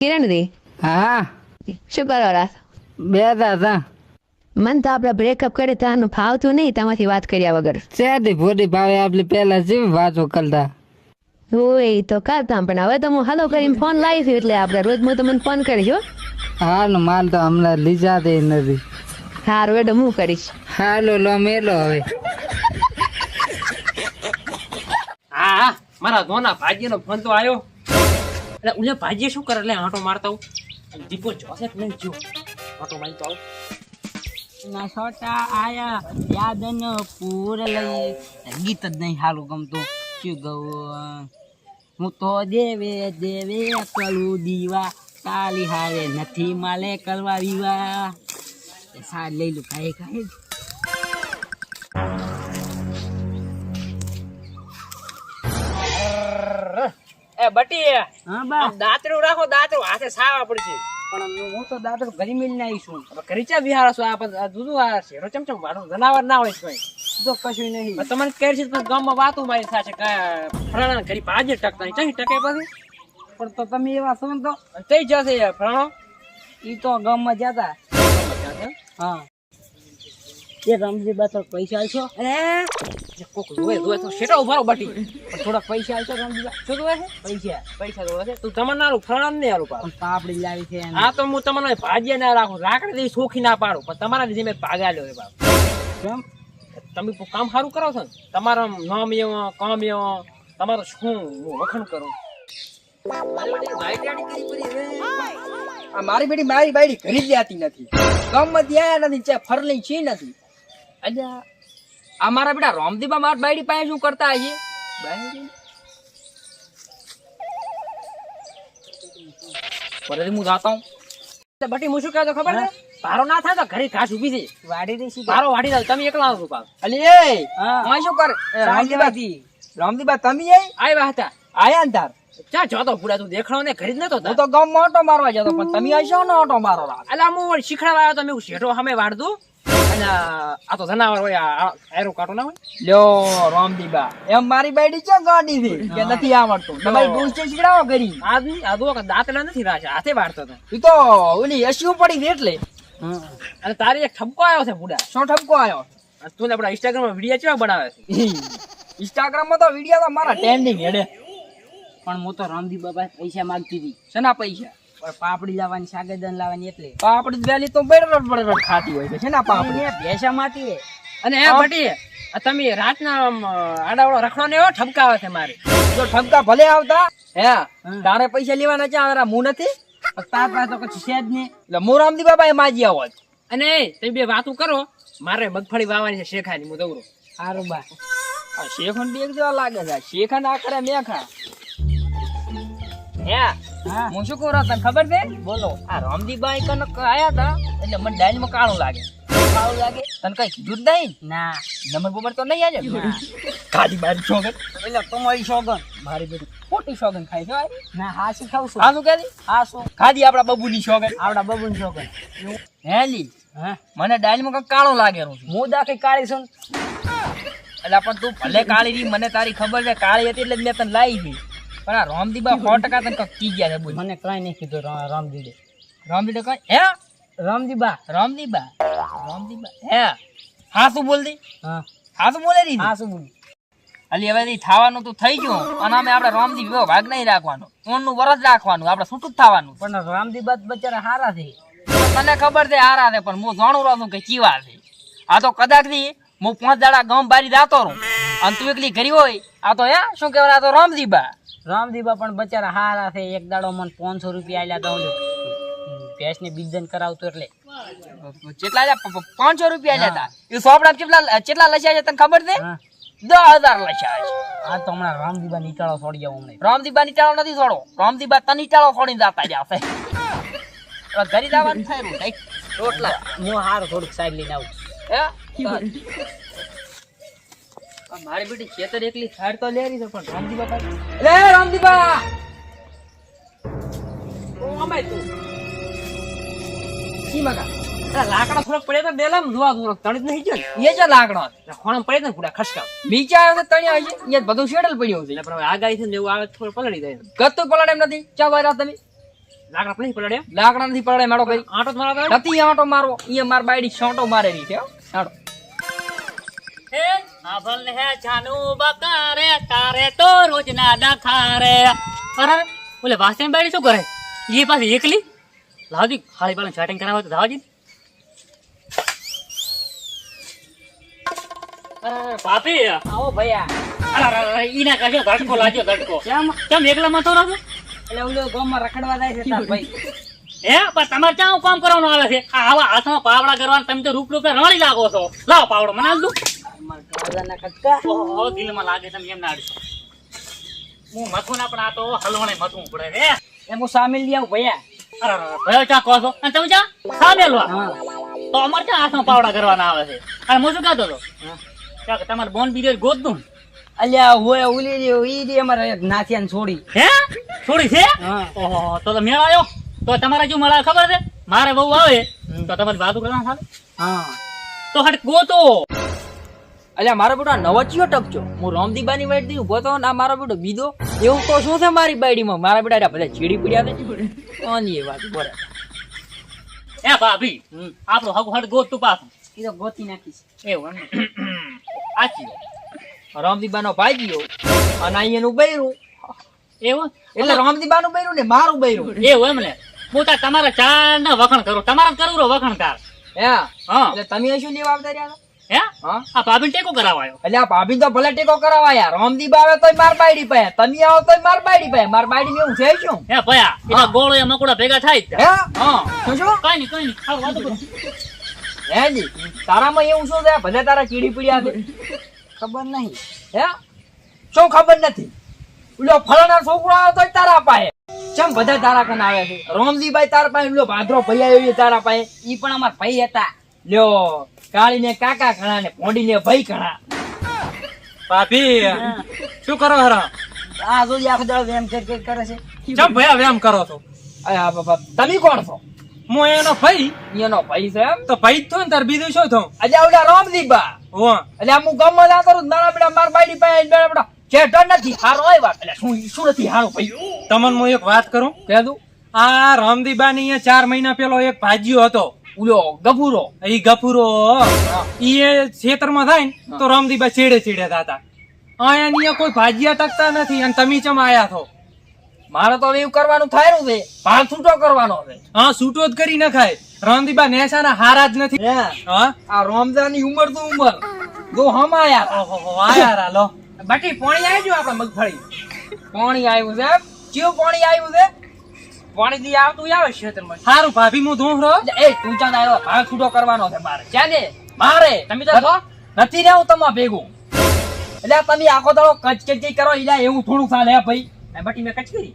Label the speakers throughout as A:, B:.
A: કિરણ દી
B: હા
A: શું કરો રાત
B: બે દાદા
A: મન તો આપણે બ્રેકઅપ કરે તાનું ફાવતું નહીં તમારી વાત કર્યા વગર
B: શેથી ભોડી ભાવે આપલી પેલા જેવી વાતો કરતા
A: હોય તો કરતા પણ હવે તો હું હાલો કરીને ફોન લાવી છું એટલે આપણે રોજ હું તમને ફોન કરીશ હો
B: હાલ માલ તો હમણાં લીધા દે નથી
A: સારું એટલે હું કરીશ
B: હાલો લો મેલો હવે
C: હા હા મારા ધોના ભાજીનો ફોન તો આવ્યો એટલે ઉને ભાજી શું કરે એટલે આંટો મારતા હું દીપો જોશે કે નહીં જો આંટો મારી તો આવું
D: ના છોટા આયા યાદન પૂર લઈ ગીત જ નહીં હાલું ગમતું શું ગયું હું તો દેવે દેવે કલું દીવા તાલી હારે નથી માલે કરવા વિવા સાર લઈ લું કાંઈ કાંઈ
C: એ બટી
D: હા બા
C: દાંતરું રાખો દાંતરું હાથે સાવા પડશે
D: પણ હું તો દાદા ઘરી મિલને આવીશું
C: હવે કરીચા બિહાર છો આ દૂધું આ શેરો ચમચમ વાળું જનાવર ના હોય કોઈ
D: તો કશું નહીં
C: તમને કહે છે પણ ગામમાં વાતું મારી થશે કે ફલાણા ઘરી ભાજે ટકતા નહીં ટકે પછી
D: પણ તો તમે એવા છો ને તો
C: કઈ જશે ફલાણો
D: એ તો ગામમાં જતા હા એ રમજી બા તો પૈસા આલશો
C: કોક જોવે તો શેટા ઉભારો બટી
D: પણ થોડા પૈસા આલશો રમજી બા
C: શું જોવે છે
D: પૈસા
C: પૈસા જોવે છે તું તમને ના ફલાણા નહીં આલું પાડું
D: પણ પાપડી લાવી છે
C: આ તો હું તમને ભાજ્ય ના રાખું રાકડી દઈ સોખી ના પાડું પણ તમારા જેમે પાગા લ્યો બાપ
D: કેમ
C: તમે કામ સારું કરો છો ને તમારા નામ એવો કામ એવો તમારું શું હું વખણ કરું
D: મારી બેટી મારી બાયડી ઘરે જ જાતી નથી ગામમાં ત્યાં નથી ચા ફરલી છે નથી અલ્યા આ મારા બેટા રામદીબા માર બાયડી પાસે શું કરતા આવીએ
C: પરથી હું જાતા હું બટી હું શું કહેતો ખબર છે ભારો ના થાય તો ઘરે ઘાસ ઉભી છે
D: વાડી દઈશી
C: ભારો વાડી દઉં તમે એકલા આવશો પાછો
D: અલી એ આ શું કર રામદીબા તમે
C: આવ્યા હતા
D: આયા ને તાર
C: ક્યાં જતો પૂરા તું દેખાડો ને ઘરે જ નતો
D: હું તો ગામમાં ઓટો મારવા જતો પણ તમે આશો ને ઓટો મારો
C: એટલે હું શીખડાવા આવ્યો તો મેં શેઠો સામે વાળ દઉં અને આ તો જનાવર હોય એરો કાંટો ના હોય
D: લ્યો રામદીબા એમ મારી બાયડી ચો ગાડી છે કે નથી આવડતું તમારી ડોસ છે શીખડાવો કરી
C: આ દો દાંતડા નથી રાશે હાથે વાળતો હતો
D: તું તો ઓલી અશ્યુ પડી છે એટલે
C: અને તારી એક ઠપકો આવ્યો છે બુડા
D: શું ઠપકો આવ્યો
C: તું આપડા ઇન્સ્ટાગ્રામ માં વિડીયો કેવા બનાવે છે
D: ઇન્સ્ટાગ્રામ માં તો વિડીયો તો મારા ટ્રેન્ડિંગ હેડે પણ હું તો રામદી બાબા પૈસા માંગતી હતી શેના પૈસા પણ પાપડી લાવવાની સાગરદાન લાવવાની એટલે પાપડી વેલી તો બરડ બરડ ખાતી હોય છે શેના પાપડી ભેસા માંથી
C: અને એ બટી આ તમે રાતના આડાવડો રખડો ને એવો ઠપકા આવે છે મારે
D: જો ઠપકા ભલે આવતા હે તારે પૈસા લેવાના છે આ હું નથી તાર પાસે તો કશું છે જ નહીં એટલે હું રામદી બાબા એ માજી આવો
C: અને તમે બે વાતું કરો મારે મગફળી વાવવાની છે શેખાની હું દઉરો
D: સારું બા આ શેખન બે જેવા લાગે છે શેખન આ કરે મેખા હે હું શું કહું તને ખબર છે બોલો આ રામદીબાઈ કન આયા હતા એટલે મને ડાઈલ માં કાળું લાગે તને કઈ કીધું જ નહીં ના નંબર બોબર તો નહીં આજે ખાધી મારી સોગન એટલે તમારી સોગન મારી બેટી ખોટી સોગન ખાઈ છો ના હા શું ખાવ છું હા શું કહેતી હા શું ખાધી આપડા બબુની સોગન આપડા બબુની સોગન હેલી હા મને ડાઈલ માં કઈ કાળો લાગેલું છે હું દાખી કાળી છું એટલે પણ તું ભલે કાળી રી મને તારી ખબર છે કાળી હતી એટલે મેં તને લાવી હતી પણ આ રામદીબા 100% તને કઈ કી ગયા છે બોલ મને કઈ નહીં કીધું રામદીડે કઈ હે રામદીબા હે હા શું બોલતી હા શું બોલે રી હા શું બોલી અલી હવે થવાનું તો થઈ ગયું અને અમે આપણે રામદી ભાગ નહીં રાખવાનો ઓનનું વરસ રાખવાનું આપણે છૂટું જ થવાનું પણ રામદીબા બચારા હારા છે તને ખબર છે હારા છે પણ હું જાણું રહું કે ચીવા છે આ તો કદાચ થી હું 5 દાડા ગામ બારી જાતો રહું અને તું એકલી ઘરી હોય આ તો હે શું કહેવાય આ તો રામદીબા પણ બચારા હારા છે એક દાડો મને 500 રૂપિયા આલ્યા તો ભેંસ ને બીજન કરાવતો એટલે કેટલા 500 રૂપિયા આલ્યા હતા એ સોપડા કેટલા લસ્યા છે તને ખબર છે 10,000 લસ્યા છે આ તો હમણાં રામદીબા નીચાળો છોડી જાવ હમણાં રામદીબા નીચાળો નથી છોડો રામદીબા તને નીચાળો છોડીને જતા જશે ઘરે જવાનું થાય રોટલા હું હારું થોડુંક સાઈડ લઈને આવું હે મારી બેટી ખેતર એકલી થાળ તો લેરી છે પણ રામદીબા પાસે લે રામદીબા ઓ અમાય તું કી મગા લાકડા થોડોક પડ્યા તો બેલામ જોવા દૂર તણી જ નહીં ગયો એ જ લાકડો ખોણમ પડે ને પૂરા ખસકા બીચા આવે તણી આવી છે એ બધું શેડલ પડ્યું છે એટલે પણ આગાઈ છે ને એવું આવે થોડું પલળી જાય ગતું પલળે એમ નથી ચા વાયરા તમે
C: લાકડા પછી પડ્યા
D: લાકડા નથી પડે મારો ભાઈ
C: આટો જ મારા
D: નથી આંટો મારો એ માર બાયડી છોટો મારેલી છે હો. હાલો.
E: હે આભલ હે જાનુ બકારે તારે તો રોજ ના ડખારે અરે ઓલે વાસણ બાડી શું કરે એ પાસે એકલી લાવજી ખાલી પાલન સેટિંગ કરાવે તો લાવજી અરે પાપી
D: આવો ભૈયા
E: અરે ઈના કાજો ધટકો લાગ્યો ધટકો કેમ એકલા માં તો રહો
D: એટલે ઓલો ગામમાં રખડવા જાય છે તાર ભાઈ
E: હે પણ તમારે ક્યાં કામ કરવાનું આવે છે આ આવા હાથમાં પાવડા કરવાનું તમે તો રૂપ રૂપે રણી લાગો છો લાવો પાવડો મને આલ દઉં
D: મારા કાળજાના કટકા
E: ઓહો દિલમાં લાગે તમે એમ ના અડશો હું મથું ના પણ આ તો હલવાણે મથવું પડે હે
D: એમ હું સામેલ લઈ આવું ભૈયા
E: અરે ભયો ચા કહો છો અને તમે ચા સામેલવા
D: હા
E: તો અમારે ક્યાં હાથમાં પાવડા કરવાના આવે છે અને હું શું કહેતો હતો ક્યાં કે તમારે બોન બીજો ગોત દઉં
D: અલ્યા હોય ઓલી ઈ રી અમારે એક નાથિયાને છોડી
E: હે થોડી છે
D: હા
E: ઓહો તો મેળ આવ્યો તો તમારે શું મળે ખબર છે મારે બહુ આવે તો તમારી વાતો કરવાના થાય
D: હા
E: તો હટ ગોતો
D: અલ્યા મારો બેટો નવચિયો ટપચો હું રામદીબાની વાઈટ થી ઉભો તો ના મારો બેટો બીજો એવું તો શું છે મારી બાયડીમાં મારા બેટા બધા ચીડી પીડ્યા ને કોની એ વાત બરાબર
E: એ ભાભી આપણો હગ હટ ગોત તું પાછું
D: એ તો ગોતી નાખીશ
E: એવું એમ આચી
D: રામદીબાનો ભાઈજીઓ અને અહીં એનું બૈરું
E: એવું
D: એટલે રામદીબાનું બૈરું ને મારું બૈરું
E: એવું એમ ને હું તાર તમારા ચાર ના વખણ કરું તમારા કરું રો વખણ તાર
D: હે
E: હા
D: એટલે તમે શું લેવા આવતા રહ્યા
E: હે
D: હા
E: આ ભાભી ટેકો કરાવાયો
D: એટલે આ ભાભી તો ભલે ટેકો કરાવાયા રામદીબા આવે તોય માર બાયડી પાય તમે આવો તોય માર બાયડી પાય માર બાયડી એવું છે શું
E: હે ભયા એના ગોળો એ મકોડા ભેગા થાય જ
D: હે
E: હા
D: શું શું
E: કઈ નહીં હાલ વાતો કરો
D: હે જી તારામાં એવું શું છે ભલે તારા ચીડી પીડ્યા છે ખબર નહીં હે શું ખબર નથી ઓલો ફલાણા છોકરો આવ્યો તોય તારા પાય ચમ બધા તારા કન આવે છે રામજીભાઈ તારા પાસે ઓલો ભાદરો ભાઈ આવ્યો એ તારા પાસે ઈ પણ અમાર ભાઈ હતા લ્યો કાળીને કાકા ઘણા ને ભોંડીને ભાઈ ઘણા
C: ભાભી શું કરો હરા
D: આ જોઈ આખો દાડો એમ કરે છે
C: ચમ ભયા વેમ કરો છો
D: આ બાબા તમે કોણ છો
C: હું એનો ભાઈ
D: એનો ભાઈ છે એમ
C: તો ભાઈ જ થયો ને તાર બીજું શું થયું
D: અલ્યા ઓલા રામજીબા
C: હો
D: એટલે હું ગામમાં ના કરું મારા બેટા માર બાયડી પાસે બેટા બેટા ચેટો નથી હારો હોય વાત એટલે શું નથી હારો ભાઈ
C: તમને હું એક વાત કરું
D: કહેતું
C: આ રામદીબાની અહીંયા 4 મહિના પેલો એક ભાજીયો હતો
D: ઉલો ગભુરો
C: ઈ ગફુરો ઈ ખેતરમાં થાય ને તો રામદીબા છેડે છેડે થતા અહીંયા કોઈ ભાજીયા તકતા નથી અને તમે ચમ આયા છો
D: મારે તો હવે એવું કરવાનું થાય છે ભાગ છૂટો કરવાનો છે
C: હા છૂટો જ કરી નખાય રામદીબા નેસાના હારા જ નથી
D: હે
C: હા
D: આ રમજાનની ઉંમર તો ઉંમર જો હમાયા
C: ઓહો આયા રા લો
D: બાકી પાણી આવી ગયું આપડે મગફળી પાણી આવ્યું છે કેવું પાણી આવ્યું છે પાણી દી આવતું આવે ક્ષેત્રમાં
C: હારું ભાભી હું ધોહરો
D: એ તું ચાંદ આવ્યો ભાગ છૂટો કરવાનો છે મારે ચાલે મારે તમે તો નથી ને હું તમા ભેગું એટલે તમે આખો દાડો કચકચી કરો એટલે એવું થોડું ચાલે હે ભાઈ બાકી મેં કચ કરી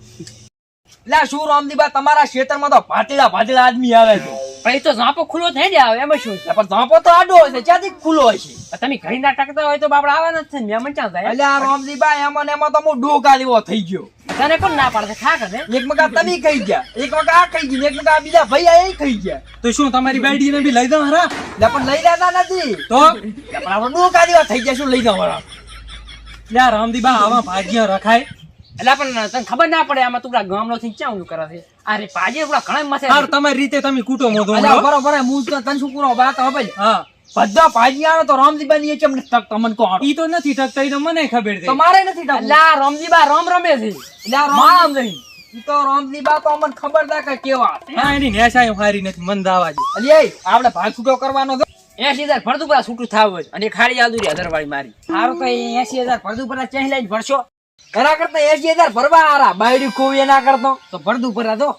D: એટલે શું રામદીબા તમારા ક્ષેત્રમાં તો ભાટેલા આદમી આવે છે ભાઈ તો ઝાંપો ખુલ્લો થઈ જાય આવે એમાં શું છે પણ ઝાંપો તો આડો હોય છે ક્યાંથી ખુલ્લો હોય છે તમે ઘણી ના ટકતા હોય તો બાપડા આવે નથી ને મહેમાન ક્યાં જાય એટલે આ રામદીબા એમાં ને એમાં તો હું ડોકા જેવો થઈ ગયો તને કોણ ના પાડે ખા કરે એક મકા તમે ખાઈ ગયા એક મકા આ ખાઈ ગઈ એક મકા આ બીજા ભાઈ આ ખાઈ ગયા
C: તો શું તમારી બાયડી ને બી લઈ દઉં હરા
D: એટલે પણ લઈ લેતા નથી
C: તો
D: એટલે પણ આપણે ડોકા જેવા થઈ ગયા શું લઈ જવાના
C: લ્યા રામદીબા આવા ભાગ્ય રખાય
D: એટલે પણ તને ખબર ના પડે આમાં તું ગામનો થી ક્યાં ઊંધું કરે છે અરે પાજે પૂરા ઘણા મસે
C: હાર તમારી રીતે તમે કૂટો મોધો
D: બરોબર હું તને શું પૂરો વાત હવે
C: હા
D: બધા ભાજી આનો તો રામજીબા ની ચમ તક તમને કોણ
C: ઈ તો નથી ટકતા ઈ તો મને ખબર છે
D: તમારે નથી ટકવું એટલે આ રામજીબા રામ રમે છે એટલે આ રામ નહીં ઈ તો રામજીબા તો અમને ખબર છે કે કેવા
C: હા એની નેસાય હારી નથી મન દાવા છે
D: અલી આપણે ભાગ છૂટો કરવાનો છે 80000 ભરતું પર છૂટું થાવ અને ખાડી આદુરી હજારવાળી મારી સારું તો 80000 ભરતું પર ચેહ લઈને ભરશો એના કરતા 80000 ભરવા આરા બાયડી કોઈ એના કરતો તો ભરતું પર દો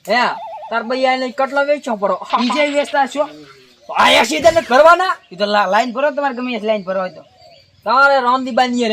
D: હે તાર બૈયા ને કટલો વેચો પડો બીજે વેચતા છો આ 80000 ને કરવાના ઈ તો લાઈન ભરો તમારે ગમે લાઈન ભરો હોય તો તમારે રામદીબા ની